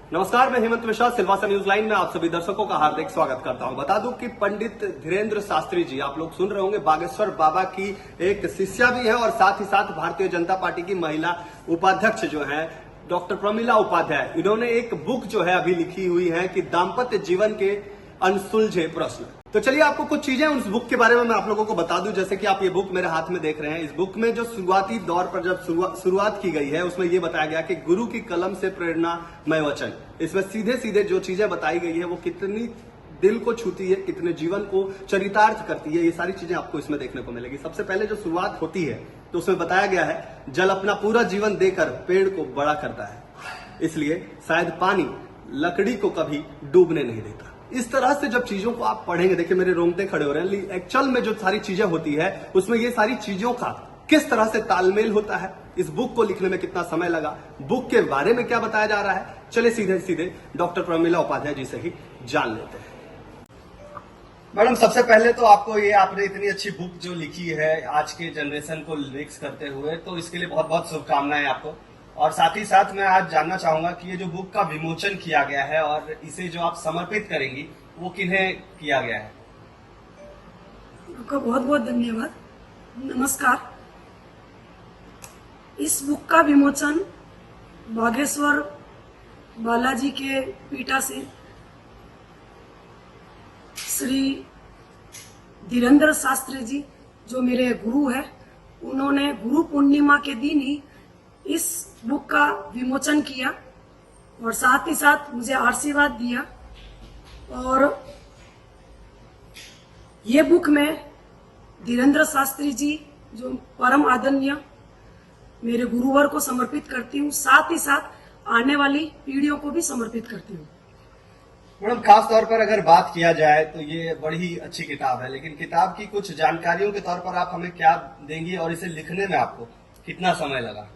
नमस्कार, मैं Hemant Mishra Silvassa news line में आप सभी दर्शकों का हार्दिक स्वागत करता हूं। बता दूं कि पंडित धीरेन्द्र शास्त्री जी, आप लोग सुन रहे होंगे, बागेश्वर बाबा की एक शिष्या भी है और साथ ही साथ भारतीय जनता पार्टी की महिला उपाध्यक्ष जो है डॉक्टर प्रमिला उपाध्याय। इन्होंने एक बुक जो है अभी लिखी हुई है कि दाम्पत्य जीवन के अनसुलझे प्रश्न। तो चलिए आपको कुछ चीजें उस बुक के बारे में मैं आप लोगों को बता दूं। जैसे कि आप ये बुक मेरे हाथ में देख रहे हैं, इस बुक में जो शुरुआती दौर पर जब शुरुआत की गई है उसमें ये बताया गया कि गुरु की कलम से प्रेरणामय वचन। इसमें सीधे सीधे जो चीजें बताई गई है वो कितनी दिल को छूती है, कितने जीवन को चरितार्थ करती है, ये सारी चीजें आपको इसमें देखने को मिलेगी। सबसे पहले जो शुरुआत होती है तो उसमें बताया गया है, जल अपना पूरा जीवन देकर पेड़ को बड़ा करता है, इसलिए शायद पानी लकड़ी को कभी डूबने नहीं देता। इस तरह से जब चीजों को आप पढ़ेंगे, देखिए मेरे रोंगटे खड़े हो रहे हैं, एक्चुअल में जो सारी चीजें होती है उसमें ये सारी चीजों का किस तरह से तालमेल होता है, इस बुक को लिखने में कितना समय लगा, बुक के बारे में क्या बताया जा रहा है, चले सीधे सीधे डॉक्टर प्रमिला उपाध्याय जी से ही जान लेते हैं। मैडम, सबसे पहले तो आपको ये, आपने इतनी अच्छी बुक जो लिखी है आज के जनरेशन को लिंक्स करते हुए, तो इसके लिए बहुत बहुत शुभकामनाएं आपको। और साथ ही साथ मैं आज जानना चाहूंगा कि ये जो बुक का विमोचन किया गया है और इसे जो आप समर्पित करेंगी वो किन्हें किया गया है? आपका बहुत बहुत धन्यवाद। नमस्कार। इस बुक का विमोचन बागेश्वर बालाजी के पीठासीन श्री धीरेन्द्र शास्त्री जी, जो मेरे गुरु है, उन्होंने गुरु पूर्णिमा के दिन ही इस बुक का विमोचन किया और साथ ही साथ मुझे आशीर्वाद दिया। और ये बुक मैं धीरेन्द्र शास्त्री जी, जो परम आदरणीय मेरे गुरुवर को समर्पित करती हूँ, साथ ही साथ आने वाली पीढ़ियों को भी समर्पित करती हूँ। मैडम, खास तौर पर अगर बात किया जाए तो ये बड़ी ही अच्छी किताब है, लेकिन किताब की कुछ जानकारियों के तौर पर आप हमें क्या देंगी और इसे लिखने में आपको कितना समय लगा?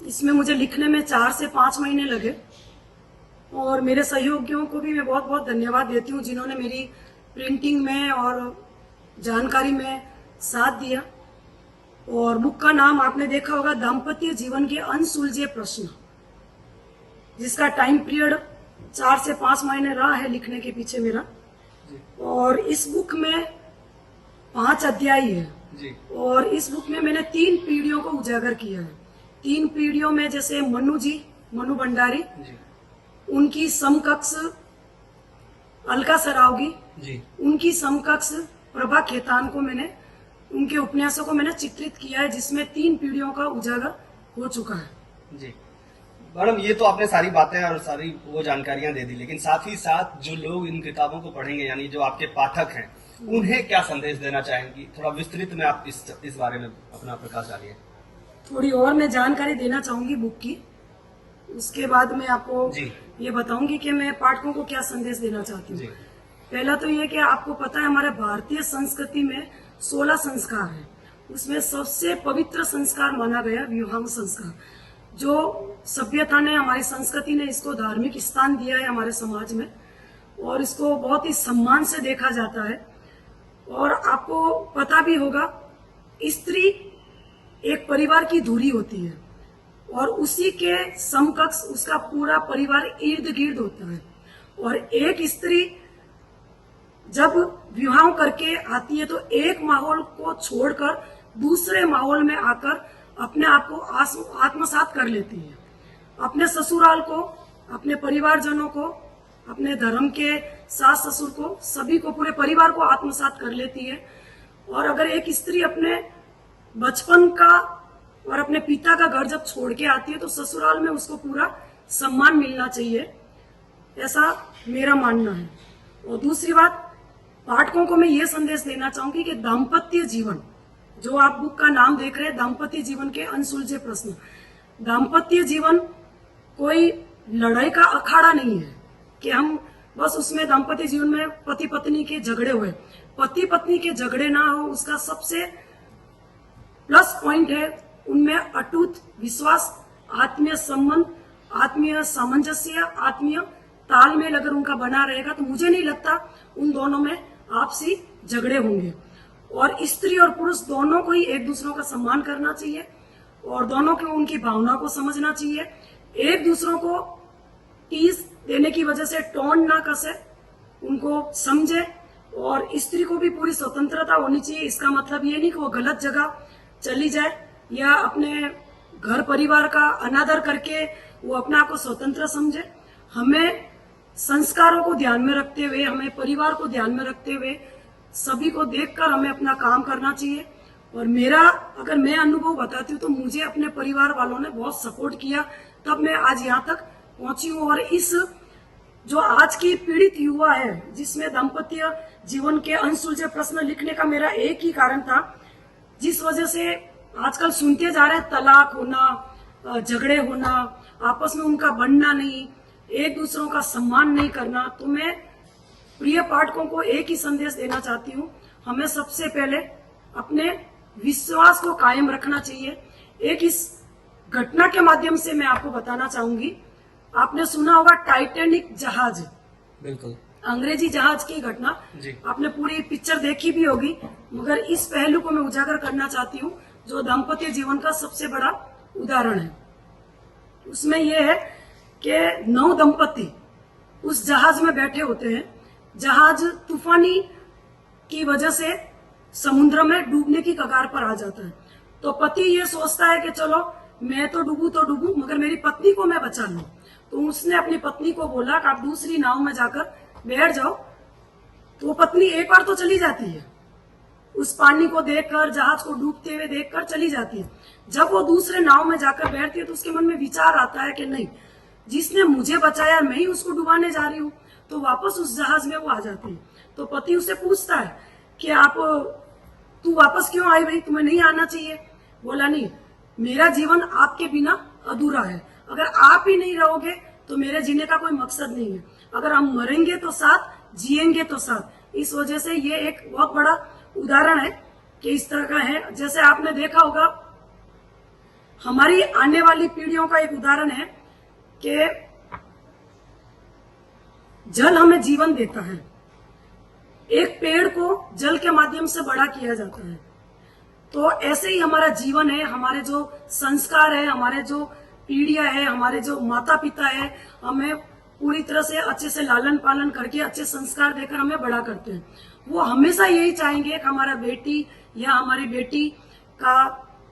इसमें मुझे लिखने में 4 से 5 महीने लगे और मेरे सहयोगियों को भी मैं बहुत बहुत धन्यवाद देती हूँ, जिन्होंने मेरी प्रिंटिंग में और जानकारी में साथ दिया। और बुक का नाम आपने देखा होगा, दाम्पत्य जीवन के अनसुलझे प्रश्न, जिसका टाइम पीरियड 4 से 5 महीने रहा है लिखने के पीछे मेरा। और इस बुक में 5 अध्याय है जी। और इस बुक में मैंने 3 पीढ़ियों को उजागर किया है। 3 पीढ़ियों में जैसे मनु भंडारी जी, उनकी समकक्ष अलका सरावगी जी, उनकी समकक्ष प्रभा खेतान को मैंने, उनके उपन्यासों को मैंने चित्रित किया है, जिसमें 3 पीढ़ियों का उजागर हो चुका है जी। मैडम, ये तो आपने सारी बातें और सारी वो जानकारियां दे दी, लेकिन साथ ही साथ जो लोग इन किताबों को पढ़ेंगे, यानी जो आपके पाठक हैं, उन्हें क्या संदेश देना चाहेंगी? थोड़ा विस्तृत में आप इस बारे में अपना प्रकाश डालिए। थोड़ी और मैं जानकारी देना चाहूंगी बुक की, उसके बाद मैं आपको ये बताऊंगी कि मैं पाठकों को क्या संदेश देना चाहती हूँ। पहला तो ये कि आपको पता है, हमारे भारतीय संस्कृति में 16 संस्कार है, उसमें सबसे पवित्र संस्कार माना गया विवाह संस्कार। जो सभ्यता ने, हमारी संस्कृति ने इसको धार्मिक स्थान दिया है हमारे समाज में, और इसको बहुत ही सम्मान से देखा जाता है। और आपको पता भी होगा, स्त्री एक परिवार की धुरी होती है और उसी के समकक्ष उसका पूरा परिवार इर्द गिर्द होता है। और एक स्त्री जब विवाह करके आती है तो एक माहौल को छोड़कर दूसरे माहौल में आकर अपने आप को आत्मसात कर लेती है। अपने ससुराल को, अपने परिवारजनों को, अपने धर्म के सास ससुर को, सभी को, पूरे परिवार को आत्मसात कर लेती है। और अगर एक स्त्री अपने बचपन का और अपने पिता का घर जब छोड़ के आती है तो ससुराल में उसको पूरा सम्मान मिलना चाहिए, ऐसा मेरा मानना है। और दूसरी बात, पाठकों को मैं ये संदेश देना चाहूंगी कि दाम्पत्य जीवन, जो आप बुक का नाम देख रहे हैं, दाम्पत्य जीवन के अनसुलझे प्रश्न, दाम्पत्य जीवन कोई लड़ाई का अखाड़ा नहीं है कि हम बस उसमें दाम्पत्य जीवन में पति पत्नी के झगड़े हुए, पति पत्नी के झगड़े ना हो, उसका सबसे प्लस पॉइंट है उनमें अटूट विश्वास, आत्मीय संबंध, आत्मीय सामंजस्य, आत्मीय तालमेल अगर उनका बना रहेगा तो मुझे नहीं लगता उन दोनों में आपसी झगड़े होंगे। और स्त्री और पुरुष दोनों को ही एक दूसरों का सम्मान करना चाहिए और दोनों को उनकी भावना को समझना चाहिए। एक दूसरों को टीज देने की वजह से टोन ना कसे, उनको समझे। और स्त्री को भी पूरी स्वतंत्रता होनी चाहिए। इसका मतलब ये नहीं कि वो गलत जगह चली जाए या अपने घर परिवार का अनादर करके वो अपने आप को स्वतंत्र समझे। हमें संस्कारों को ध्यान में रखते हुए, हमें परिवार को ध्यान में रखते हुए सभी को देखकर हमें अपना काम करना चाहिए। और मेरा अगर मैं अनुभव बताती हूँ तो मुझे अपने परिवार वालों ने बहुत सपोर्ट किया, तब मैं आज यहाँ तक पहुंची हूँ। और इस जो आज की पीड़ित युवा है, जिसमें दाम्पत्य जीवन के अनसुलझे प्रश्न लिखने का मेरा एक ही कारण था, जिस वजह से आजकल सुनते जा रहे हैं तलाक होना, झगड़े होना, आपस में उनका बनना नहीं, एक दूसरों का सम्मान नहीं करना। तो मैं प्रिय पाठकों को एक ही संदेश देना चाहती हूँ, हमें सबसे पहले अपने विश्वास को कायम रखना चाहिए। एक इस घटना के माध्यम से मैं आपको बताना चाहूंगी, आपने सुना होगा टाइटैनिक जहाज, बिल्कुल अंग्रेजी जहाज की घटना, आपने पूरी पिक्चर देखी भी होगी, मगर इस पहलू को मैं उजागर करना चाहती हूँ जो दाम्पत्य जीवन का सबसे बड़ा उदाहरण है। उसमें यह है कि 9 दंपति उस जहाज में बैठे होते हैं। जहाज तूफानी की वजह से समुद्र में डूबने की कगार पर आ जाता है। तो पति ये सोचता है कि चलो मैं तो डूबू मगर मेरी पत्नी को मैं बचा लूं। तो उसने अपनी पत्नी को बोला कि आप दूसरी नाव में जाकर बैठ जाओ। तो वो पत्नी एक बार तो चली जाती है, उस पानी को देखकर, जहाज को डूबते हुए देखकर चली जाती है। जब वो दूसरे नाव में जाकर बैठती है तो उसके मन में विचार आता है कि नहीं, जिसने मुझे बचाया मैं ही उसको डुबाने जा रही हूँ। तो वापस उस जहाज में वो आ जाती है। तो पति उससे पूछता है कि तू वापस क्यों आई भाई, तुम्हें नहीं आना चाहिए। बोला नहीं, मेरा जीवन आपके बिना अधूरा है, अगर आप ही नहीं रहोगे तो मेरे जीने का कोई मकसद नहीं है। अगर हम मरेंगे तो साथ, जिएंगे तो साथ। इस वजह से ये एक बहुत बड़ा उदाहरण है कि इस तरह का है। जैसे आपने देखा होगा, हमारी आने वाली पीढ़ियों का एक उदाहरण है कि जल हमें जीवन देता है। एक पेड़ को जल के माध्यम से बड़ा किया जाता है। तो ऐसे ही हमारा जीवन है, हमारे जो संस्कार है, हमारे जो पीढ़ियां है, हमारे जो माता पिता है, हमें पूरी तरह से अच्छे से लालन पालन करके अच्छे संस्कार देकर हमें बड़ा करते हैं। वो हमेशा यही चाहेंगे कि हमारा बेटी या हमारी बेटी का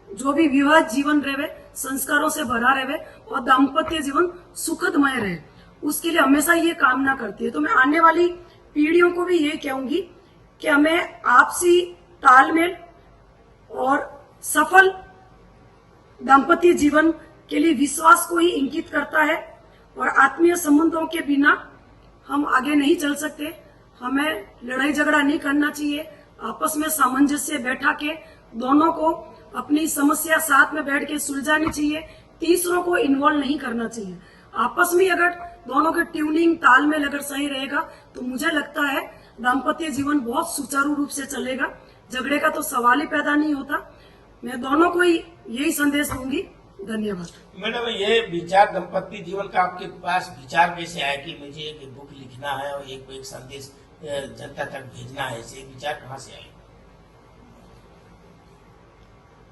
जो भी विवाह जीवन रहे संस्कारों से भरा रहे और दाम्पत्य जीवन सुखदमय रहे, उसके लिए हमेशा ये कामना करती है। तो मैं आने वाली पीढ़ियों को भी ये कहूंगी कि हमें आपसी तालमेल और सफल दाम्पत्य जीवन के लिए विश्वास को ही इंगित करता है। और आत्मीय संबंधों के बिना हम आगे नहीं चल सकते। हमें लड़ाई झगड़ा नहीं करना चाहिए, आपस में सामंजस्य बैठा के दोनों को अपनी समस्या साथ में बैठ के सुलझानी चाहिए। तीसरों को इन्वॉल्व नहीं करना चाहिए। आपस में अगर दोनों के ट्यूनिंग तालमेल अगर सही रहेगा तो मुझे लगता है दाम्पत्य जीवन बहुत सुचारू रूप से चलेगा। झगड़े का तो सवाल ही पैदा नहीं होता। मैं दोनों को ही यही संदेश दूंगी। धन्यवाद। मैडम, ये विचार दाम्पत्य जीवन का आपके पास विचार कैसे आया कि मुझे एक बुक लिखना है और एक संदेश जनता तक भेजना है, ऐसे विचार कहाँ से आए?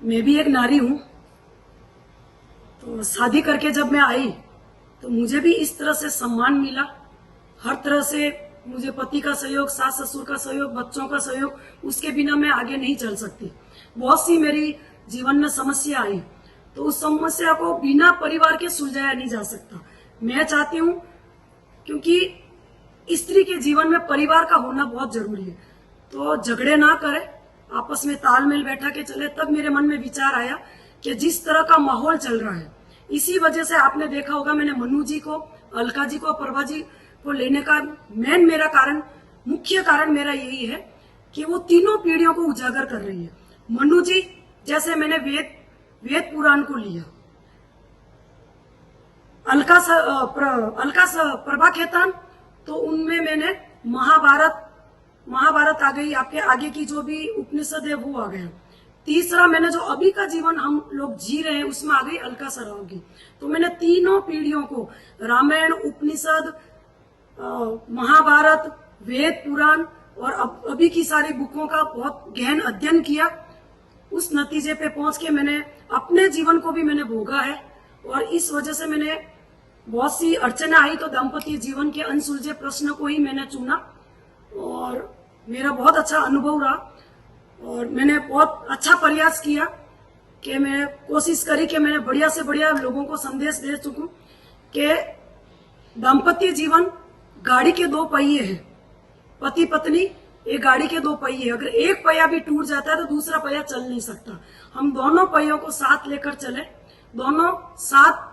मैं भी एक नारी हूँ, तो शादी करके जब मैं आई तो मुझे भी इस तरह से सम्मान मिला। हर तरह से मुझे पति का सहयोग, सास ससुर का सहयोग, बच्चों का सहयोग, उसके बिना मैं आगे नहीं चल सकती। बहुत सी मेरी जीवन में समस्या आई, तो उस समस्या को बिना परिवार के सुलझाया नहीं जा सकता। मैं चाहती हूँ, क्योंकि स्त्री के जीवन में परिवार का होना बहुत जरूरी है, तो झगड़े ना करे, आपस में तालमेल बैठा के चले। तब मेरे मन में विचार आया कि जिस तरह का माहौल चल रहा है, इसी वजह से आपने देखा होगा मैंने मनु जी को, अलका जी को, प्रभा जी को लेने का मुख्य कारण मेरा यही है कि वो तीनों पीढ़ियों को उजागर कर रही है। मनु जी जैसे मैंने वेद पुराण को लिया, प्रभा खेतान तो उनमें मैंने महाभारत आ गई, आपके आगे की जो भी उपनिषद है वो आ गया। तीसरा मैंने जो अभी का जीवन हम लोग जी रहे हैं उसमें आ गई अलका सराव की। तो मैंने तीनों पीढ़ियों को रामायण, उपनिषद, महाभारत, वेद पुराण और अभी की सारी बुकों का बहुत गहन अध्ययन किया। उस नतीजे पे पहुंच के मैंने अपने जीवन को भी मैंने भोगा है और इस वजह से मैंने बहुत सी अड़चने आई तो दाम्पत्य जीवन के अनसुलझे प्रश्न को ही मैंने चुना और मेरा बहुत अच्छा अनुभव रहा और मैंने बहुत अच्छा प्रयास किया कि मैं कोशिश करी कि मैंने बढ़िया से बढ़िया लोगों को संदेश दे चुकूं कि दाम्पत्य जीवन गाड़ी के दो पहिए हैं। पति पत्नी एक गाड़ी के दो पहिए, अगर एक पहिया भी टूट जाता है तो दूसरा पहिया चल नहीं सकता। हम दोनों पहियों को साथ लेकर चले, दोनों साथ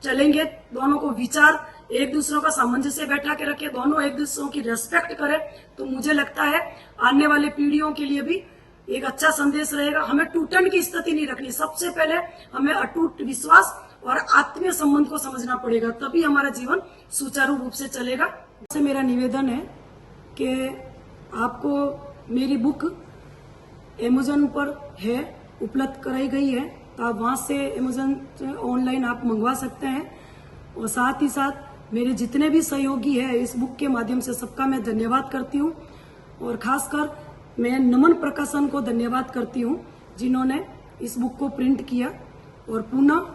चलेंगे, दोनों को विचार एक दूसरों का सामंजस्य बैठा के रखे, दोनों एक दूसरों की रेस्पेक्ट करें, तो मुझे लगता है आने वाले पीढ़ियों के लिए भी एक अच्छा संदेश रहेगा। हमें टूटन की स्थिति नहीं रखनी, सबसे पहले हमें अटूट विश्वास और आत्मीय संबंध को समझना पड़ेगा, तभी हमारा जीवन सुचारू रूप से चलेगा। से मेरा निवेदन है कि आपको मेरी बुक अमेज़न पर है, उपलब्ध कराई गई है, तो आप वहां से अमेज़न ऑनलाइन आप मंगवा सकते हैं। और साथ ही साथ मेरे जितने भी सहयोगी हैं इस बुक के माध्यम से सबका मैं धन्यवाद करती हूँ और खासकर मैं नमन प्रकाशन को धन्यवाद करती हूँ जिन्होंने इस बुक को प्रिंट किया और पुनः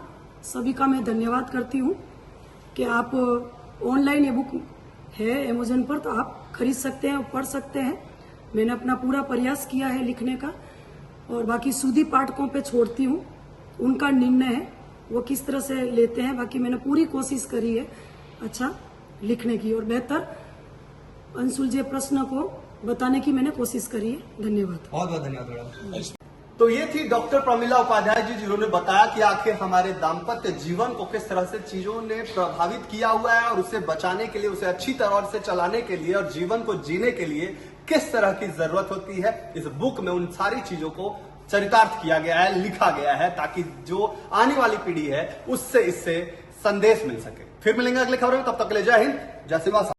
सभी का मैं धन्यवाद करती हूँ कि आप ऑनलाइन ये बुक है अमेज़न पर, तो आप खरीद सकते हैं और पढ़ सकते हैं। मैंने अपना पूरा प्रयास किया है लिखने का और बाकी सूदी पाठकों पे छोड़ती हूँ, उनका निर्णय है वो किस तरह से लेते हैं। बाकी मैंने पूरी कोशिश करी है अच्छा लिखने की और बेहतर अनसुलझे प्रश्न को बताने की मैंने कोशिश करी है। धन्यवाद। बहुत बहुत धन्यवाद मैडम। तो ये थी डॉक्टर प्रमिला उपाध्याय जी जिन्होंने बताया कि आखिर हमारे दाम्पत्य जीवन को किस तरह से चीजों ने प्रभावित किया हुआ है और उसे बचाने के लिए, उसे अच्छी तरह से चलाने के लिए और जीवन को जीने के लिए किस तरह की जरूरत होती है। इस बुक में उन सारी चीजों को चरितार्थ किया गया है, लिखा गया है, ताकि जो आने वाली पीढ़ी है उससे इससे संदेश मिल सके। फिर मिलेंगे अगले खबरों में, तब तक के लिए जय हिंद, जय शिवा।